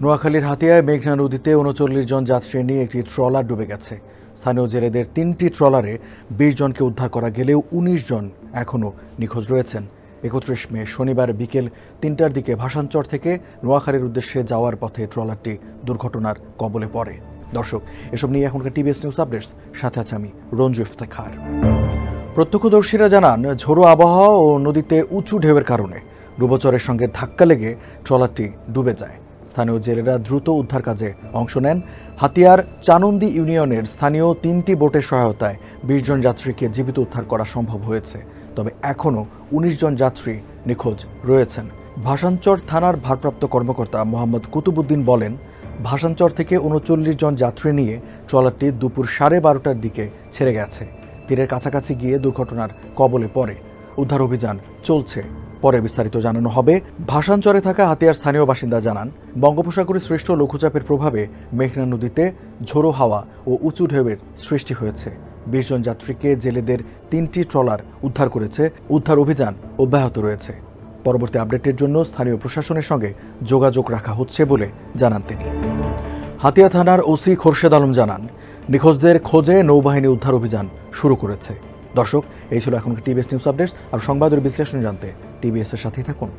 নোয়াখালীর হাতিয়ায় মেঘনা নদীতে ৩৯ জন যাত্রী নিয়ে একটি ট্রলার ডুবে গেছে। স্থানীয় জেলেদের ৩টি ট্রলারে ২০ জনকে উদ্ধার করা গেলেও ১৯ জন এখনও নিখোঁজ রয়েছেন। ৩১ মে শনিবার বিকেল ৩টার দিকে ভাসানচর থেকে নোয়াখালীর উদ্দেশ্যে যাওয়ার পথে ট্রলারটি দুর্ঘটনার কবলে পড়ে। দর্শক, এসব নিয়ে এখনকার টিভিএস নিউজ আপডেটস, সাথে আছে আমি রঞ্জু ইফতেখার। প্রত্যক্ষদর্শীরা জানান, ঝোড়ো আবহাওয়া ও নদীতে উঁচু ঢেউয়ের কারণে ডুবোচরের সঙ্গে ধাক্কা লেগে ট্রলারটি ডুবে যায়। স্থানীয় জেলেরা দ্রুত উদ্ধার কাজে অংশ নেন। হাতিয়ার চানন্দি ইউনিয়নের স্থানীয় ৩টি বোটের সহায়তায় ২০ জন যাত্রীকে জীবিত উদ্ধার করা সম্ভব হয়েছে। তবে এখনও ১৯ জন যাত্রী নিখোঁজ রয়েছেন। ভাসানচর থানার ভারপ্রাপ্ত কর্মকর্তা মোহাম্মদ কুতুবুদ্দিন বলেন, ভাসানচর থেকে ৩৯ জন যাত্রী নিয়ে ট্রলারটি দুপুর 12:30টার দিকে ছেড়ে গেছে। তীরের কাছাকাছি গিয়ে দুর্ঘটনার কবলে পড়ে। উদ্ধার অভিযান চলছে। পরে বিস্তারিত জানানো হবে। ভাসানচরে থাকা হাতিয়ার স্থানীয় বাসিন্দা জানান, বঙ্গোপসাগরে সৃষ্ট লঘুচাপের প্রভাবে মেঘনা নদীতে ঝোড়ো হাওয়া ও উঁচু ঢেউয়ের সৃষ্টি হয়েছে। ২০ জন যাত্রীকে জেলেদের ৩টি ট্রলার উদ্ধার করেছে। উদ্ধার অভিযান অব্যাহত রয়েছে। পরবর্তী আপডেটের জন্য স্থানীয় প্রশাসনের সঙ্গে যোগাযোগ রাখা হচ্ছে বলে জানান তিনি। হাতিয়া থানার ওসি খোরশেদ আলম জানান, নিখোঁজদের খোঁজে নৌবাহিনী উদ্ধার অভিযান শুরু করেছে। দর্শক, এই ছিল এখনকার টিভিএস নিউজ আপডেটস। আর সংবাদের বিশ্লেষণ জানতে টিভিএস এর সাথেই থাকুন।